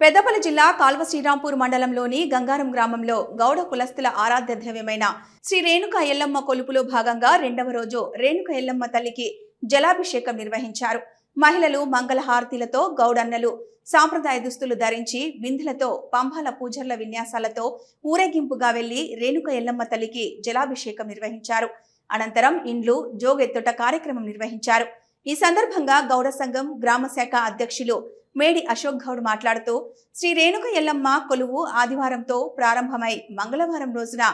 పెద్దపల్లి జిల్లా కాల్వ శ్రీరాంపూర్ మండలంలోని గంగారం గ్రామంలో గౌడ కులస్తుల ఆరాధ్య దైవమైన శ్రీ రేణుక ఎల్లమ్మ కొలుపులో భాగంగా రెండవ రోజు రేణుక ఎల్లమ్మ తల్లికి జలాభిషేకం నిర్వహించారు. మహిళలు మంగళహారతిలతో, గౌడన్నలు సాంప్రదాయ దుస్తులు ధరించి బిందెలతో, పంబాల పూజర్ల విన్యాసాలతో ఊరేగింపుగా వెళ్లి రేణుక ఎల్లమ్మ తల్లికి జలాభిషేకం నిర్వహించారు. అనంతరం ఇండ్లు జోగెత్తుట కార్యక్రమం నిర్వహించారు. ఈ సందర్భంగా గౌడ సంఘం గ్రామ శాఖ అధ్యక్షులు మేడి అశోక్ గౌడ్ మాట్లాడుతూ, శ్రీ రేణుక ఎల్లమ్మ కొలువు ఆదివారంతో ప్రారంభమై మంగళవారం రోజున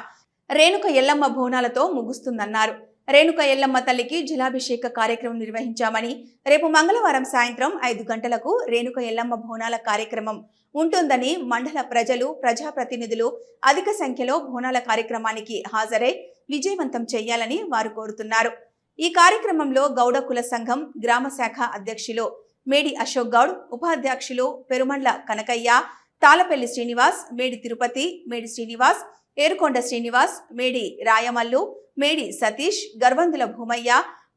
రేణుక ఎల్లమ్మ బోనాలతో ముగుస్తుందన్నారు. రేణుక ఎల్లమ్మ తల్లికి జలాభిషేక కార్యక్రమం నిర్వహించామని, రేపు మంగళవారం సాయంత్రం 5 గంటలకు రేణుక ఎల్లమ్మ బోనాల కార్యక్రమం ఉంటుందని మండల ప్రజలు, ప్రజాప్రతినిధులు అధిక సంఖ్యలో బోనాల కార్యక్రమానికి హాజరై విజయవంతం చేయాలని వారు కోరుతున్నారు. ఈ కార్యక్రమంలో గౌడ కుల సంఘం గ్రామ శాఖ అధ్యక్షులు మేడి అశోక్ గౌడ్, ఉపాధ్యక్షులు పెరుమండ్ల కనకయ్య, తాళపల్లి శ్రీనివాస్, మేడి తిరుపతి, మేడి శ్రీనివాస్, ఏరుకొండ శ్రీనివాస్, మేడి రాయమల్లు, మేడి సతీష్, గర్వందుల భూమయ్య,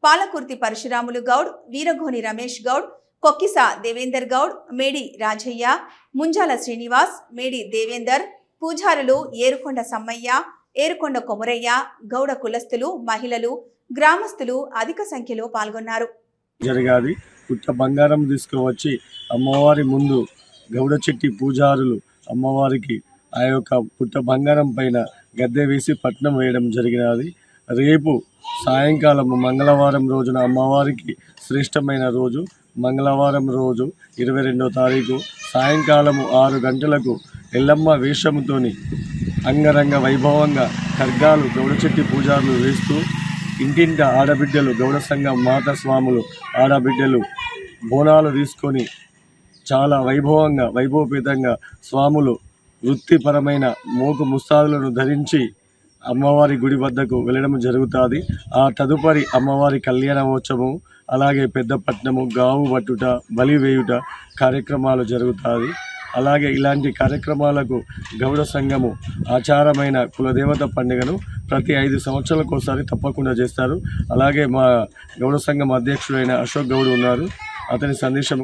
పాలకుర్తి పరశురాములు గౌడ్, వీరగోని రమేష్ గౌడ్, కొక్కిస దేవేందర్ గౌడ్, మేడి రాజయ్య, ముంజాల శ్రీనివాస్, మేడి దేవేందర్, పూజారులు ఏరుకొండ సమ్మయ్య, ఏరుకొండ కొమురయ్య, గౌడ కులస్తులు, మహిళలు, గ్రామస్తులు అధిక సంఖ్యలో పాల్గొన్నారు. జరిగాది పుట్ట బంగారం తీసుకువచ్చి అమ్మవారి ముందు గౌడ చెట్టి పూజారులు అమ్మవారికి ఆ యొక్క పుట్ట బంగారం పైన గద్దె వేసి పట్నం వేయడం జరిగినది. రేపు సాయంకాలం మంగళవారం రోజున అమ్మవారికి శ్రేష్టమైన రోజు మంగళవారం రోజు 22వ తారీఖు సాయంకాలం 6 గంటలకు ఎల్లమ్మ వేషముతోని అంగరంగ వైభవంగా ఖడ్గాలు గౌడ చెట్టి పూజారులు వేస్తూ ఇంటింట ఆడబిడ్డలు గౌడ సంఘం మాత స్వాములు ఆడబిడ్డలు బోనాలు తీసుకొని చాలా వైభవపేతంగా స్వాములు వృత్తిపరమైన మోకు ముస్తాదులను ధరించి అమ్మవారి గుడి వద్దకు వెళ్ళడం జరుగుతుంది. ఆ తదుపరి అమ్మవారి కళ్యాణోత్సవం, అలాగే పెద్దపట్నము, గావు పట్టుట, బలి వేయుట కార్యక్రమాలు జరుగుతాయి. అలాగే ఇలాంటి కార్యక్రమాలకు గౌడ సంఘము ఆచారమైన కులదేవత పండుగను ప్రతి 5 సంవత్సరాలకు ఒకసారి తప్పకుండా చేస్తారు. అలాగే మా గౌడ సంఘం అధ్యక్షుడైన అశోక్ గౌడ్ ఉన్నారు. అతని సందేశం